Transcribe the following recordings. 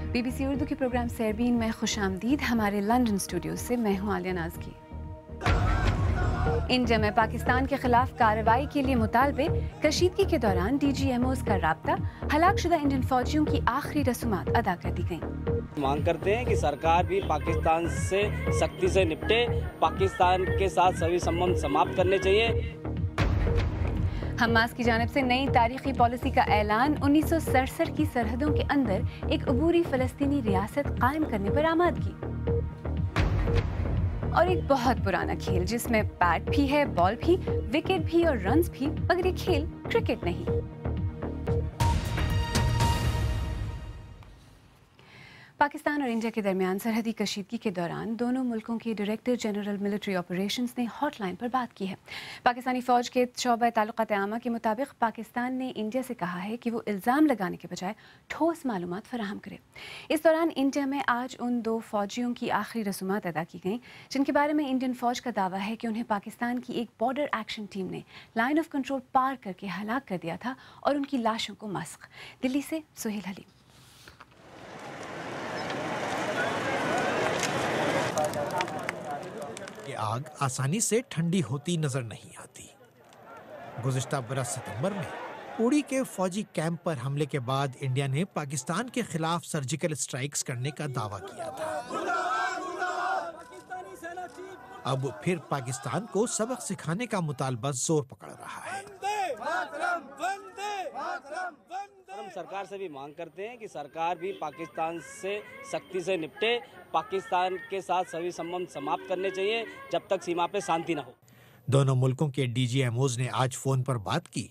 BBC Urdu के programme Sairbeen में खुशामदीद। हमारे लंदन स्टूडियो से मैं हूं आलिया नाज़की। इंडिया में पाकिस्तान के खिलाफ कार्रवाई के लिए मुतालबे, कशीदगी के दौरान DGMOs का राब्ता, हलाकशुदा इंडियन फौजियों की आखिरी रसूमात अदा कर दी गईं। मांग करते हैं कि सरकार भी पाकिस्तान से सख्ती से निपटे, पाकिस्तान के साथ सभी संबंध समाप्त करने चाहिए। हमास की जानिब से नई तारीखी पॉलिसी का ऐलान, 1967 की सरहदों के अंदर एक अबूरी फ़लस्तीनी रियासत कायम करने पर आमादगी। और एक बहुत पुराना खेल जिसमें बैट भी है, बॉल भी, विकेट भी और रन्स भी, मगर ये खेल क्रिकेट नहीं। पाकिस्तान और इंडिया के दरमियान सरहदी कशीदगी के दौरान दोनों मुल्कों के डायरेक्टर जनरल मिलिट्री ऑपरेशंस ने हॉटलाइन पर बात की है। पाकिस्तानी फ़ौज के शोबा ताल्लुकात आमा के मुताबिक पाकिस्तान ने इंडिया से कहा है कि वो इल्ज़ाम लगाने के बजाय ठोस मालूमात फराहम करे। इस दौरान इंडिया में आज उन 2 फ़ौजियों की आखिरी रसूमात अदा की गईं जिनके बारे में इंडियन फ़ौज का दावा है कि उन्हें पाकिस्तान की एक बॉर्डर एक्शन टीम ने लाइन ऑफ कंट्रोल पार करके हलाक कर दिया था और उनकी लाशों को मस्क। दिल्ली से सुहेल हलीम। ये आग आसानी से ठंडी होती नजर नहीं आती। गुज़िश्ता बरस सितंबर में उड़ी के फौजी कैंप पर हमले के बाद इंडिया ने पाकिस्तान के खिलाफ सर्जिकल स्ट्राइक्स करने का दावा किया था। अब फिर पाकिस्तान को सबक सिखाने का मुतालबा जोर पकड़ रहा है। हम सरकार से भी मांग करते हैं कि सरकार भी पाकिस्तान से सख्ती से निपटे, पाकिस्तान के साथ सभी संबंध समाप्त करने चाहिए जब तक सीमा पे शांति न हो। दोनों मुल्कों के DGMOs ने आज फोन पर बात की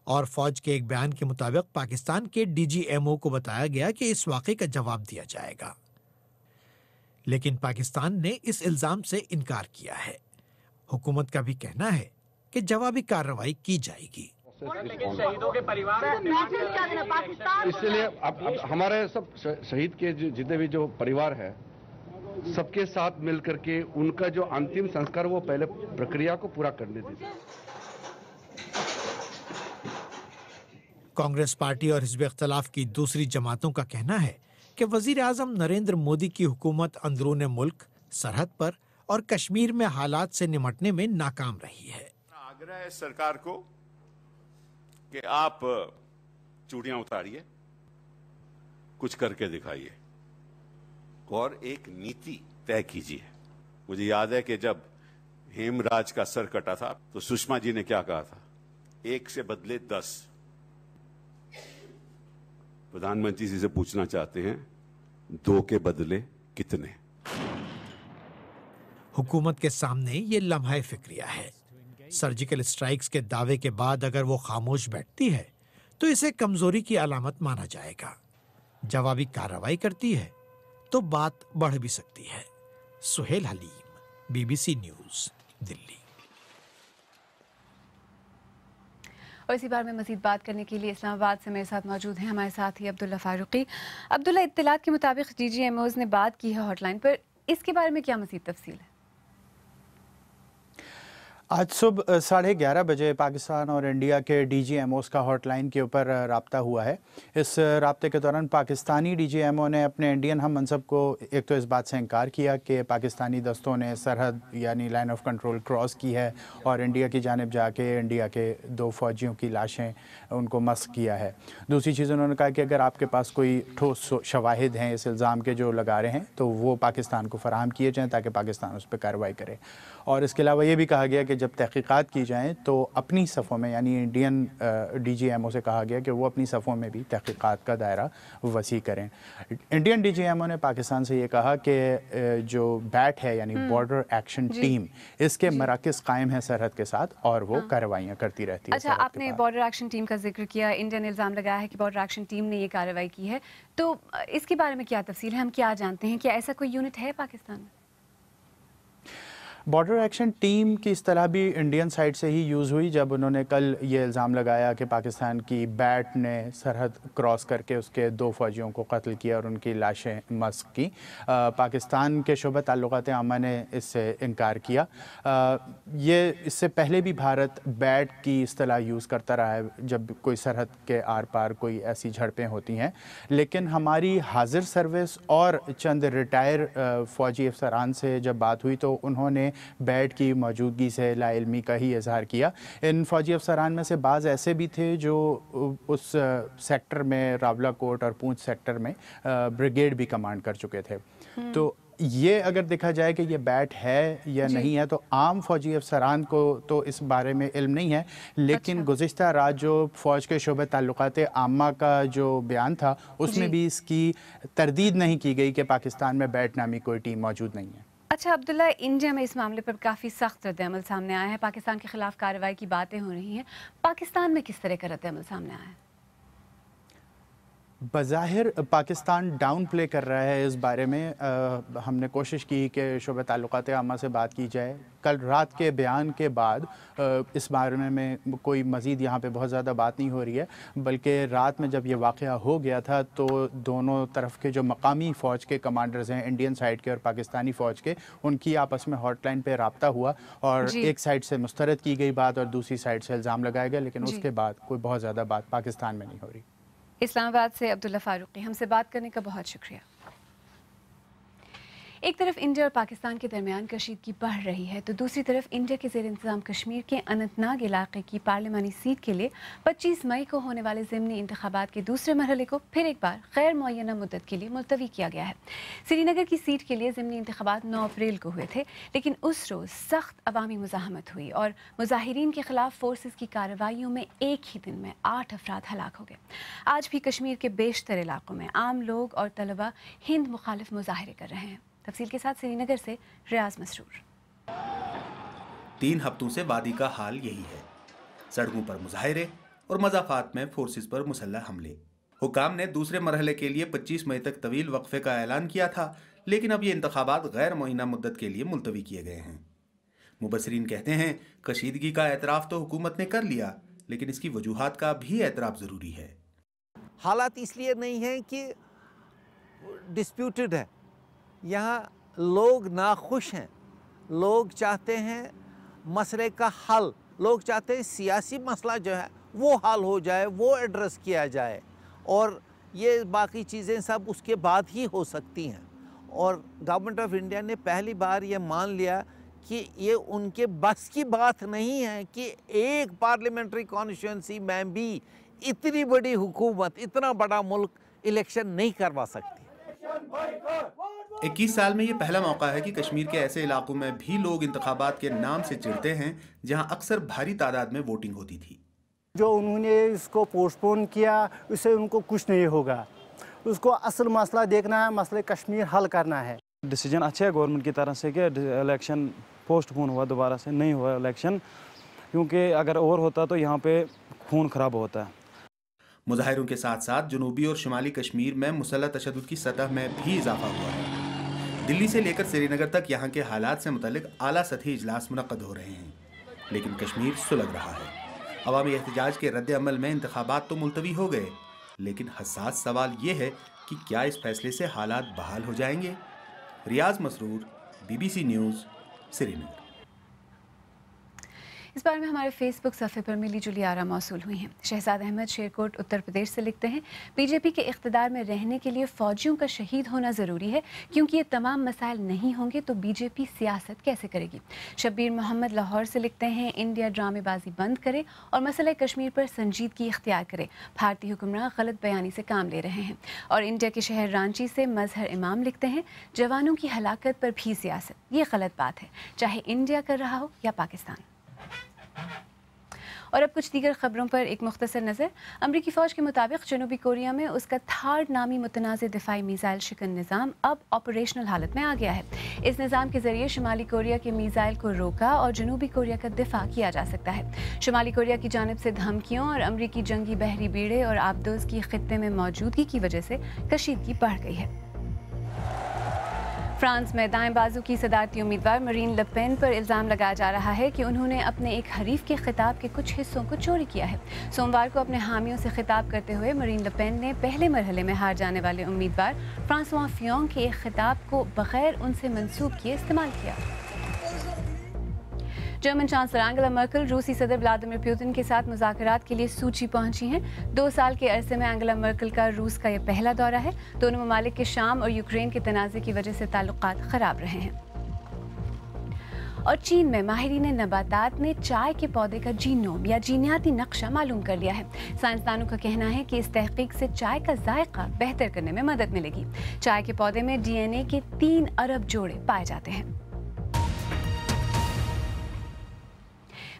और फौज के एक बयान के मुताबिक पाकिस्तान के DGMO को बताया गया कि इस वाक़े का जवाब दिया जाएगा, लेकिन पाकिस्तान ने इस इल्जाम से इनकार किया है। हुकूमत का भी कहना है कि जवाबी कार्रवाई की जाएगी। शहीदों के परिवार इसलिए अब हमारे सब शहीद के जितने भी जो परिवार है सबके साथ मिलकर के उनका जो अंतिम संस्कार वो पहले प्रक्रिया को पूरा करने दीजिए। कांग्रेस पार्टी और हिज़्ब इख्तिलाफ की दूसरी जमातों का कहना है कि वजीर आज़म नरेंद्र मोदी की हुकूमत अंदरूने मुल्क, सरहद पर और कश्मीर में हालात से निमटने में नाकाम रही है। आग्रह है सरकार को कि आप चूड़ियां उतारिए, कुछ करके दिखाइए और एक नीति तय कीजिए। मुझे याद है कि जब हेमराज का सर कटा था तो सुषमा जी ने क्या कहा था, 1 से बदले 10। प्रधानमंत्री जी से पूछना चाहते हैं 2 के बदले कितने। हुकूमत के सामने ये लम्हा फिक्रिया है। सर्जिकल स्ट्राइक्स के दावे के बाद अगर वो खामोश बैठती है तो इसे कमजोरी की अलामत माना जाएगा। जवाबी कार्रवाई करती है तो बात बढ़ भी सकती है। Suhail Haleem, BBC news, Delhi. और इसी बारे में मज़ीद बात करने के लिए इस्लामाबाद से मेरे साथ मौजूद हैं हमारे साथी अब्दुल्ला फारूकी। अब्दुल्ला, इत्तलात के मुताबिक DGMOs ने बात की है हॉटलाइन पर, इसके बारे में क्या मज़ीद तफसील है? आज सुबह 11:30 बजे पाकिस्तान और इंडिया के DGMOs का हॉटलाइन के ऊपर राब्ता हुआ है। इस राब्ते के दौरान पाकिस्तानी DGMO ने अपने इंडियन हम मनसब को एक तो इस बात से इनकार किया कि पाकिस्तानी दस्तों ने सरहद यानी लाइन ऑफ कंट्रोल क्रॉस की है और इंडिया की जानिब जाके इंडिया के 2 फ़ौजियों की लाशें उनको मस्क किया है। दूसरी चीज़ उन्होंने कहा कि अगर आपके पास कोई ठोस शवाहिद हैं इस इल्ज़ाम के जो लगा रहे हैं तो वो पाकिस्तान को फ़राहम किए जाएँ ताकि पाकिस्तान उस पर कार्रवाई करे। और इसके अलावा ये भी कहा गया कि जब तहकीकात की जाएँ तो अपनी सफ़ों में यानी इंडियन DGMO से कहा गया कि वो अपनी सफ़ों में भी तहकीकात का दायरा वसी करें। इंडियन DGMO ने पाकिस्तान से ये कहा कि जो बैट है यानी बॉर्डर एक्शन टीम, इसके मराकज़ कायम हैं सरहद के साथ और वो कार्रवाइयाँ करती रहती है। अच्छा, आपने बॉर्डर एक्शन टीम का जिक्र किया, इंडिया ने इल्ज़ाम लगाया है कि बॉर्डर एक्शन टीम ने ये कार्रवाई की है, तो इसके बारे में क्या तफसील है? हम क्या जानते हैं, क्या ऐसा कोई यूनिट है पाकिस्तान में? बॉर्डर एक्शन टीम की इस्तेलाह भी इंडियन साइड से ही यूज़ हुई जब उन्होंने कल ये इल्ज़ाम लगाया कि पाकिस्तान की बैट ने सरहद क्रॉस करके उसके 2 फ़ौजियों को कत्ल किया और उनकी लाशें मस्क की। पाकिस्तान के शोबा ताल्लुकात आमा ने इससे इनकार किया। ये इससे पहले भी भारत बैट की इस्तेलाह यूज़ करता रहा है जब कोई सरहद के आर पार कोई ऐसी झड़पें होती हैं, लेकिन हमारी हाजिर सर्विस और चंद रिटायर फ़ौजी अफसरान से जब बात हुई तो उन्होंने बैट की मौजूदगी से लाइल्मी का ही इजहार किया। इन फ़ौजी अफसरान में से बाज़ ऐसे भी थे जो उस सेक्टर में, रावलाकोट और पूंछ सेक्टर में ब्रिगेड भी कमांड कर चुके थे। तो ये अगर देखा जाए कि ये बैट है या नहीं है, तो आम फ़ौजी अफसरान को तो इस बारे में इल्म नहीं है, लेकिन गुज़िश्ता रात जो फ़ौज के शोबे ताल्लुकात आमा का जो बयान था उसमें भी इसकी तरदीद नहीं की गई कि पाकिस्तान में बैट नामी कोई टीम मौजूद नहीं है। अच्छा अब्दुल्ला, इंडिया में इस मामले पर काफ़ी सख्त रद्द-ए-अमल सामने आया है, पाकिस्तान के खिलाफ कार्रवाई की बातें हो रही हैं। पाकिस्तान में किस तरह का रद्द-ए-अमल सामने आया है? बज़ाहिर पाकिस्तान डाउन प्ले कर रहा है इस बारे में। हमने कोशिश की कि शोबे ताल्लुकात आमा से बात की जाए। कल रात के बयान के बाद इस बारे में कोई मज़ीद यहाँ पे बहुत ज़्यादा बात नहीं हो रही है, बल्कि रात में जब ये वाक़या हो गया था तो दोनों तरफ के जो मकामी फ़ौज के कमांडर्स हैं, इंडियन साइड के और पाकिस्तानी फ़ौज के, उनकी आपस में हॉटलाइन पे रब्ता हुआ और एक साइड से मुस्तरद की गई बात और दूसरी साइड से इल्ज़ाम लगाया गया, लेकिन उसके बाद कोई बहुत ज़्यादा बात पाकिस्तान में नहीं हो रही। इस्लामाबाद से अब्दुल्ला फारूकी, हमसे बात करने का बहुत शुक्रिया। एक तरफ इंडिया और पाकिस्तान के दरमियान कशीदगी बढ़ रही है तो दूसरी तरफ इंडिया के ज़ेर इंतज़ाम कश्मीर के अनंतनाग इलाके की पार्लिमानी सीट के लिए 25 मई को होने वाले ज़िमनी इंतखाबात के दूसरे मरहले को फिर एक बार गैर मुअय्यना मुद्दत के लिए मुलतवी किया गया है। श्रीनगर की सीट के लिए ज़िमनी इंतखाबात 9 अप्रैल को हुए थे, लेकिन उस रोज़ सख्त अवामी मुज़ाहमत हुई और मुज़ाहिरीन के खिलाफ फोर्सेस की कार्रवाइयों में एक ही दिन में 8 अफराद हलाक हो गए। आज भी कश्मीर के बेशतर इलाकों में आम लोग और तलबा हिंद मुखालिफ मुजाहरे कर रहे हैं। तफसील के साथ श्रीनगर से रियाज मसरूर। 3 हफ्तों से वादी का हाल यही है। सड़कों पर मुजाहिरे और मज़ाफात में फोर्सेस पर मुसल्लह हमले। हुकाम ने दूसरे मरहले के लिए 25 मई तक तवील वक्फे का ऐलान किया था, लेकिन अब ये इंतखाबात गैर मुअय्यना मुद्दत के लिए मुलतवी किए गए हैं। मुबस्सिरीन कहते हैं कशीदगी का एतराफ़ तो हुकूमत ने कर लिया, लेकिन इसकी वजूहात का भी एतराफ़ ज़रूरी है। हालात इसलिए नहीं है कि डिस्प्यूटेड है, यहाँ लोग नाखुश हैं, लोग चाहते हैं मसले का हल, लोग चाहते हैं सियासी मसला जो है वो हल हो जाए, वो एड्रेस किया जाए, और ये बाकी चीज़ें सब उसके बाद ही हो सकती हैं। और गवर्नमेंट ऑफ इंडिया ने पहली बार ये मान लिया कि ये उनके बस की बात नहीं है कि एक पार्लियामेंट्री कॉन्स्टिट्यूंसी में भी इतनी बड़ी हुकूमत, इतना बड़ा मुल्क इलेक्शन नहीं करवा सकती। 21 साल में ये पहला मौका है कि कश्मीर के ऐसे इलाकों में भी लोग इंतखाबात के नाम से चिढ़ते हैं जहां अक्सर भारी तादाद में वोटिंग होती थी। जो उन्होंने इसको पोस्टपोन किया उससे उनको कुछ नहीं होगा, उसको असल मसला देखना है, मसले कश्मीर हल करना है। डिसीजन अच्छा है गवर्नमेंट की तरफ से कि इलेक्शन पोस्टपोन हुआ, दोबारा से नहीं हुआ इलेक्शन, क्योंकि अगर और होता तो यहाँ पे खून खराब होता है। मुजाहिरों के साथ साथ जनूबी और शुमाली कश्मीर में मुसल्लह तशद्दुद की सतह में भी इजाफा हुआ है। दिल्ली से लेकर श्रीनगर तक यहाँ के हालात से मुतल्लिक आला सतही इजलास मुनक्कद हो रहे हैं, लेकिन कश्मीर सुलग रहा है। अवामी एहतजाज के रद्द अमल में इंतखाबात तो मुलतवी हो गए, लेकिन हसास सवाल ये है कि क्या इस फैसले से हालात बहाल हो जाएंगे। रियाज मसरूर, BBC न्यूज़, श्रीनगर। इस बारे में हमारे फेसबुक सफ़े पर मिली जुली आरा मौसूल हुई हैं। शहजाद अहमद शेरकोट उत्तर प्रदेश से लिखते हैं, बीजेपी के इख्तिदार में रहने के लिए फ़ौजियों का शहीद होना ज़रूरी है, क्योंकि ये तमाम मसाइल नहीं होंगे तो बीजेपी सियासत कैसे करेगी। शब्बीर मोहम्मद लाहौर से लिखते हैं, इंडिया ड्रामेबाजी बंद करे और मसला कश्मीर पर संजीदगी इख्तियार करे। भारतीय हुक्मरान गलत बयानी से काम ले रहे हैं। और इंडिया के शहर रांची से मजहर इमाम लिखते हैं, जवानों की हलाकत पर भी सियासत, ये गलत बात है, चाहे इंडिया कर रहा हो या पाकिस्तान। और अब कुछ दीगर खबरों पर एक मुख्तसर नज़र। अमरीकी फ़ौज के मुताबिक जनूबी कोरिया में उसका थार्ड नामी मुतनाज़ दिफाई मिसाइल शिकन निज़ाम अब ऑपरेशनल हालत में आ गया है। इस निज़ाम के ज़रिए शुमाली कोरिया के मिसाइल को रोका और जनूबी कोरिया का दिफा किया जा सकता है। शुमाली कोरिया की जानिब से धमकियों और अमरीकी जंगी बहरी बीड़े और आबदोज़ की खित्ते में मौजूदगी की वजह से कशीदगी बढ़ गई है। फ्रांस में दाएं बाजू की सदारती उम्मीदवार मरीन ले पेन पर इल्ज़ाम लगाया जा रहा है कि उन्होंने अपने एक हरीफ के खिताब के कुछ हिस्सों को चोरी किया है। सोमवार को अपने हामियों से खिताब करते हुए मरीन ले पेन ने पहले मरहले में हार जाने वाले उम्मीदवार फ्रांसवा फियोंग के एक खिताब को बगैर उनसे मंसूब किए इस्तेमाल किया। जर्मन चांसलर एंगेला मर्केल रूसी सदर व्लादिमीर पुतिन के साथ मुज़ाकरात के लिए सूची पहुंची हैं। 2 साल के अरसे में एंगेला मर्केल का रूस का यह पहला दौरा है। दोनों ममालिक के शाम और यूक्रेन के तनाज़े की वजह से ताल्लुकात ख़राब रहे हैं। और चीन में माहिरीन नबातात ने चाय के पौधे का जीनोम या जीनियाती नक्शा मालूम कर लिया है। साइंसदानों का कहना है कि इस तहकीक से चाय का जायका बेहतर करने में मदद मिलेगी। चाय के पौधे में DNA के 3 अरब जोड़े पाए जाते हैं।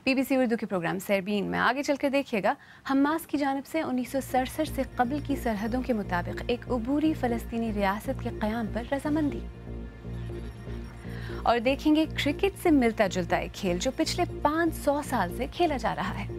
BBC उर्दू के प्रोग्राम सरबीन में आगे चलकर देखिएगा, हमास की जानिब से 1967 से कबल की सरहदों के मुताबिक एक अबूरी फ़लस्तीनी रियासत के क़याम पर रजामंदी। और देखेंगे क्रिकेट से मिलता जुलता एक खेल जो पिछले 500 साल से खेला जा रहा है।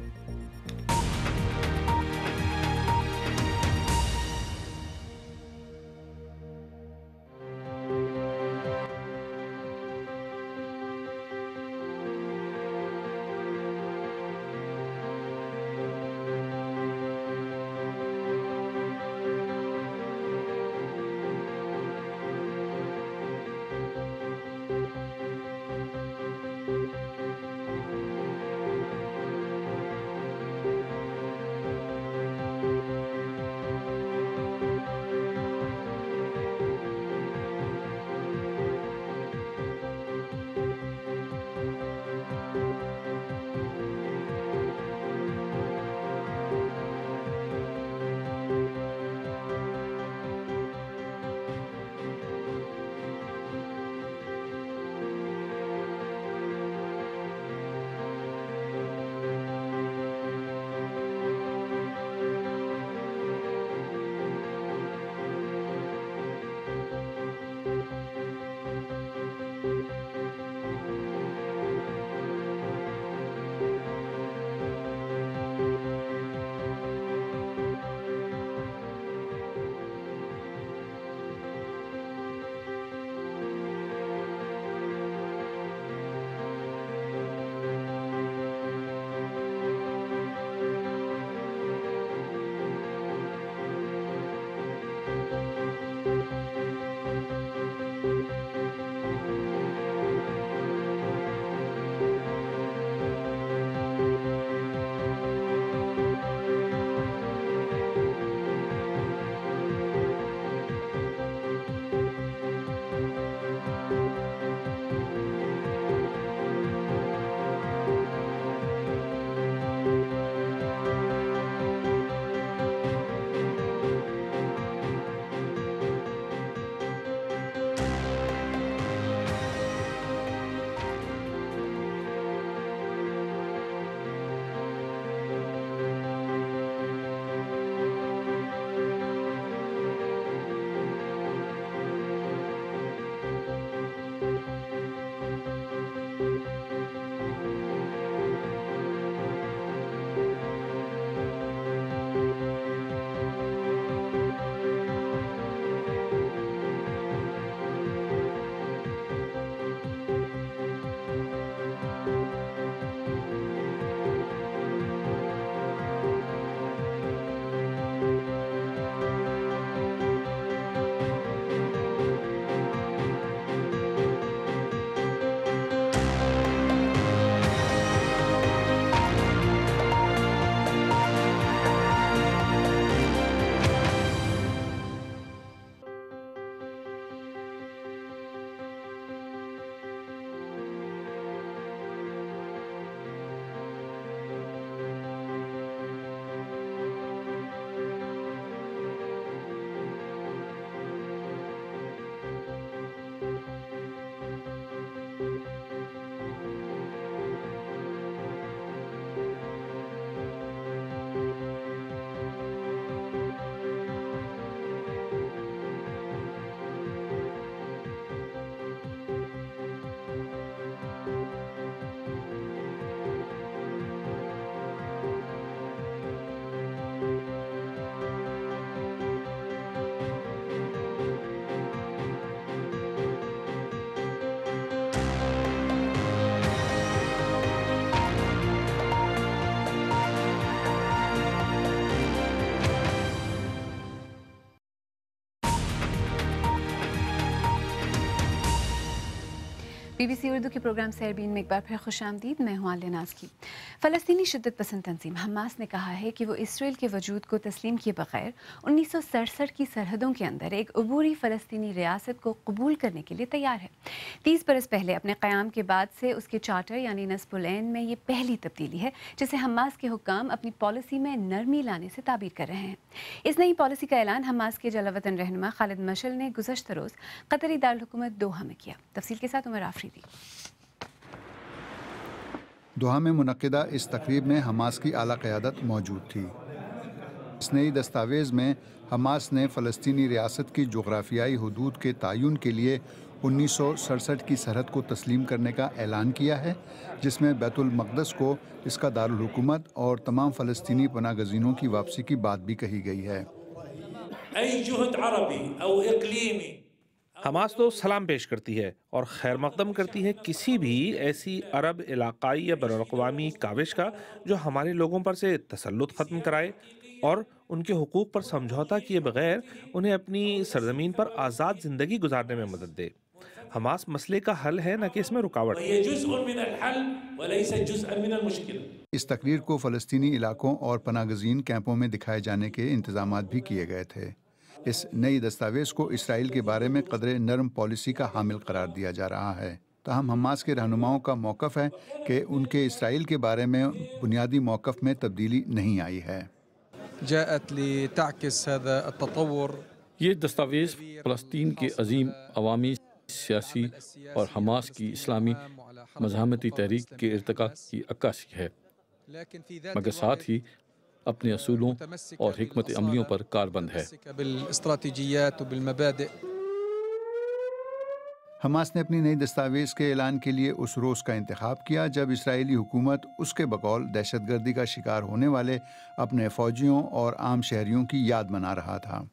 BBC उर्दू के प्रोग्राम सेरबीन में एक बार फिर खुशामदीद। मैं हूँ आलिया नाज़की। फ़लस्तीनी शिद्दत पसंद तंजीम हमास ने कहा है कि वो इसराइल के वजूद को तस्लीम किए बगैर 1967 की सरहदों के अंदर एक अबूरी फ़लस्तीनी रियासत को कबूल करने के लिए तैयार है। 30 बरस पहले अपने क़याम के बाद से उसके चार्टर यानी नस्बुल ऐन में ये पहली तब्दीली है जिसे हमास के हुक्काम अपनी पॉलिसी में नरमी लाने से ताबीर कर रहे हैं। इस नई पॉलिसी का ऐलान हमास के जलावतन रहनुमा खालिद मशल ने गुज़श्ता रोज़ कतरी दारुल-हुकूमत दोहा में किया। तफसील के साथ उमर आफरीदी। दोहा में मुनक़िदा इस तकरीब में हमास की आला क़यादत मौजूद थी। इस नई दस्तावेज़ में हमास ने फ़लस्तीनी रियासत की जोग्राफियाई हदूद के तयन के लिए 1967 की सरहद को तस्लीम करने का ऐलान किया है, जिसमें बैतुल मक़दस को इसका दारुल हुकूमत और तमाम फ़लस्तीनी पनाह गज़ीनों की वापसी की बात भी कही गई है। हमास तो सलाम पेश करती है और खैर मकदम करती है किसी भी ऐसी अरब इलाकाई या बैनुल-अक़वामी काविश का जो हमारे लोगों पर से तसल्लुत ख़त्म कराए और उनके हुकूक पर समझौता किए बगैर उन्हें अपनी सरजमीन पर आज़ाद ज़िंदगी गुजारने में मदद दे। हमास मसले का हल है न कि इसमें रुकावट। इस तकरीर को फ़लस्तीनी इलाकों और पनागज़ीन कैंपों में दिखाए जाने के इंतज़ामात भी किए गए थे। इस नई दस्तावेज़ को इसराइल के बारे में कदरे नरम पॉलिसी का हामिल करार दिया जा रहा है। ताहम हमास के रहनुमाओं का मौक़िफ़ है कि उनके इसराइल के बारे में बुनियादी मौक़िफ़ में तब्दीली नहीं आई है। ये दस्तावेज़ फ़लस्तीन के अजीम अवामी, सियासी और हमास की इस्लामी मज़ाहमती तहरीक के इर्तिका की अक्कासी है, मगर साथ ही अपने असूलों और हिकमत अमलियों पर कारबंद है। हमास ने अपनी नई दस्तावेज़ के ऐलान के लिए उस रोज़ का इंतखाब किया जब इसराइली हुकूमत उसके बकौल दहशतगर्दी का शिकार होने वाले अपने फ़ौजियों और आम शहरियों की याद मना रहा था।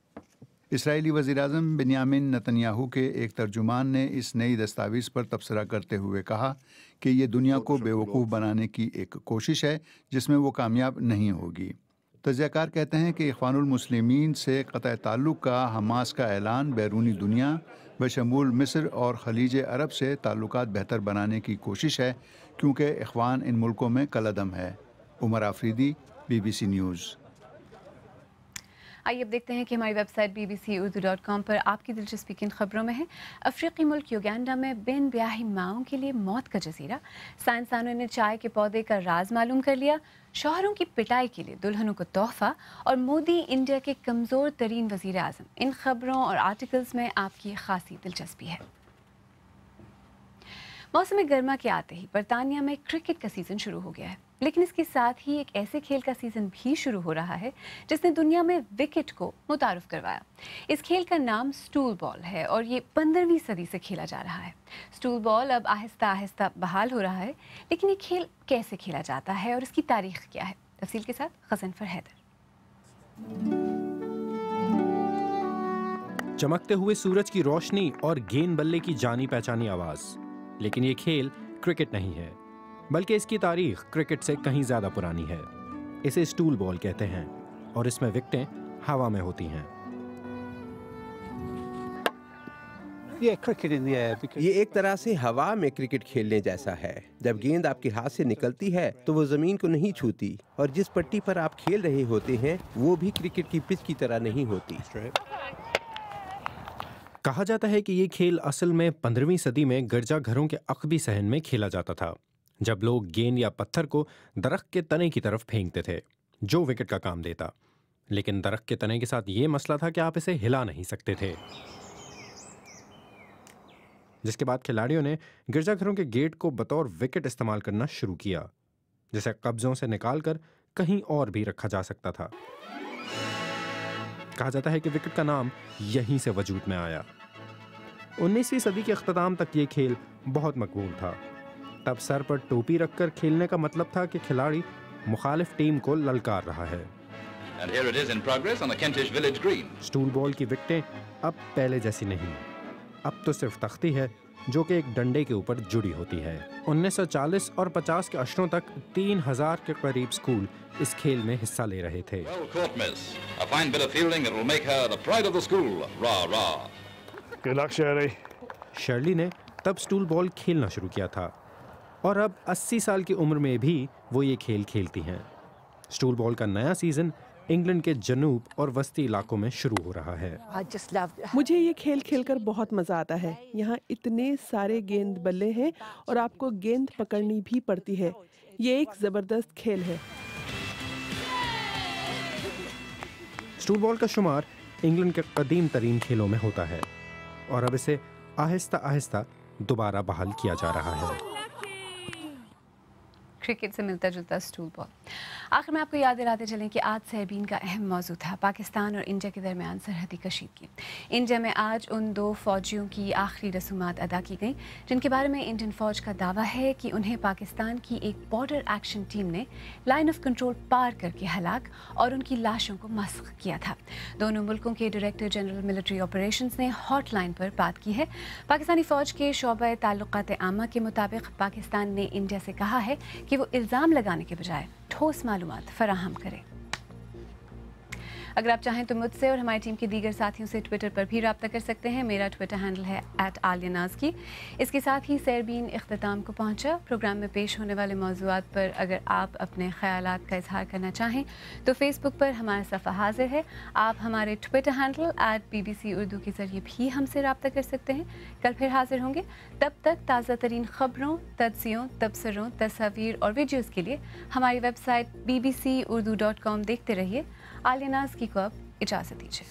इसराइली वज़ीर-ए-आज़म बेंयामिन नेतन्याहू के एक तर्जुमान ने इस नई दस्तावेज़ पर तबसरा करते हुए कहा कि ये दुनिया को बेवकूफ़ बनाने की एक कोशिश है जिसमें वो कामयाब नहीं होगी। तज्ज़ियाकार कहते हैं कि इख़वानुल मुस्लिमीन से क़तअ ताल्लुक़ का हमास का ऐलान बैरूनी दुनिया बशमूल मिस्र और खलीज अरब से ताल्लुकात बेहतर बनाने की कोशिश है, क्योंकि इख़वान इन मुल्कों में कलअदम है। Umar Afridi, BBC news. आइए अब देखते हैं कि हमारी वेबसाइट bbcurdu.com पर आपकी दिलचस्पी किन खबरों में है। अफ्रीकी मुल्क युगांडा में बिन ब्याही माओं के लिए मौत का जजीरा। साइंसदानों ने चाय के पौधे का राज मालूम कर लिया। शौहरों की पिटाई के लिए दुल्हनों को तोहफा और मोदी इंडिया के कमज़ोर तरीन वज़ीर आज़म। इन खबरों और आर्टिकल्स में आपकी खासी दिलचस्पी है। मौसम गर्मा के आते ही बरतानिया में क्रिकेट का सीज़न शुरू हो गया है, लेकिन इसके साथ ही एक ऐसे खेल का सीज़न भी शुरू हो रहा है जिसने दुनिया में विकेट को मुतारुफ करवाया। इस खेल का नाम स्टूल बॉल है और ये 15वीं सदी से खेला जा रहा है। स्टूल बॉल अब आहिस्ता आहिस्ता बहाल हो रहा है, लेकिन ये खेल कैसे खेला जाता है और इसकी तारीख क्या है? तफसील के साथ ग़ज़नफ़र हैदर। चमकते हुए सूरज की रोशनी और गेंद बल्ले की जानी पहचानी आवाज़। लेकिन ये खेल क्रिकेट नहीं है, बल्कि इसकी तारीख क्रिकेट से कहीं ज़्यादा पुरानी है। इसे स्टूल बॉल कहते हैं और इसमें विकेटें हवा में होती हैं। ये एक तरह से हवा में क्रिकेट खेलने जैसा है। जब गेंद आपके हाथ से निकलती है तो वो ज़मीन को नहीं छूती और जिस पट्टी पर आप खेल रहे होते हैं वो भी क्रिकेट की पिच की तरह नहीं होती। कहा जाता है कि ये खेल असल में 15वीं सदी में गिरजाघरों के अक़बी सहन में खेला जाता था, जब लोग गेंद या पत्थर को दरख्त के तने की तरफ फेंकते थे, जो विकेट का काम देता। लेकिन दरख्त के तने के साथ ये मसला था कि आप इसे हिला नहीं सकते थे, जिसके बाद खिलाड़ियों ने गिरजाघरों के गेट को बतौर विकेट इस्तेमाल करना शुरू किया, जिसे कब्जों से निकालकर कहीं और भी रखा जा सकता था। कहा जाता है कि विकेट का नाम यहीं से वजूद में आया। 19वीं सदी के अख्ताम तक ये खेल बहुत मकबूल था। तब सर पर टोपी रखकर खेलने का मतलब था कि खिलाड़ी मुखालिफ टीम को ललकार रहा है। स्टूल बॉल की विकेटें अब पहले जैसी नहीं, अब तो सिर्फ तख्ती है जो कि एक डंडे के ऊपर जुड़ी होती है। 1940 और 50 के अशरों तक 3000 के करीब स्कूल इस खेल में हिस्सा ले रहे थे। Good luck, Shirley. शर्ली ने तब स्टूल बॉल खेलना शुरू किया था और अब 80 साल की उम्र में भी वो ये खेल खेलती हैं। स्टूल बॉल का नया सीजन इंग्लैंड के जनूब और वस्ती इलाकों में शुरू हो रहा है। मुझे ये खेल खेलकर बहुत मजा आता है। यहाँ इतने सारे गेंद बल्ले हैं और आपको गेंद पकड़नी भी पड़ती है। ये एक जबरदस्त खेल है। स्टूल बॉल का शुमार इंग्लैंड के कदीम तरीन खेलों में होता है और अब इसे आहिस्ता आहिस्ता दोबारा बहाल किया जा रहा है। क्रिकेट से मिलता जुलता स्टूल बॉल। आखिर में आपको याद दिलाते चलें कि आज सहरबीन का अहम मौजू था पाकिस्तान और इंडिया के दरमियान सरहदी कशीदगी। इंडिया में आज उन 2 फौजियों की आखिरी रसूमात अदा की गई जिनके बारे में इंडियन फौज का दावा है कि उन्हें पाकिस्तान की एक बॉर्डर एक्शन टीम ने लाइन ऑफ कंट्रोल पार करके हलाक और उनकी लाशों को मस्ख किया था। दोनों मुल्कों के डायरेक्टर जनरल मिलिट्री ऑपरेशंस ने हॉटलाइन पर बात की है। पाकिस्तानी फौज के शोबा ताल्लुकात आमा के मुताबिक पाकिस्तान ने इंडिया से कहा है कि वो इल्ज़ाम लगाने के बजाय ठोस मालूमात फराहम करे। अगर आप चाहें तो मुझसे और हमारी टीम के दीगर साथियों से ट्विटर पर भी रब्ता कर सकते हैं। मेरा ट्विटर हैंडल है @आलियानाज़की। इसके साथ ही सहरबीन इख्तिताम को पहुंचा। प्रोग्राम में पेश होने वाले मौज़ूआत पर अगर आप अपने ख्यालात का इजहार करना चाहें तो फेसबुक पर हमारा सफ़ा हाजिर है। आप हमारे ट्विटर हैंडल @BBC उर्दू के ज़रिए भी हमसे रब्ता कर सकते हैं। कल फिर हाजिर होंगे। तब तक ताज़ा तरीन ख़बरों, तज्ज़ियों, तबसरों, तस्वीर और वीडियोज़ के लिए हमारी वेबसाइट bbcurdu.com देखते रहिए। आलियानाज़की को अब इजाज़त दीजिए।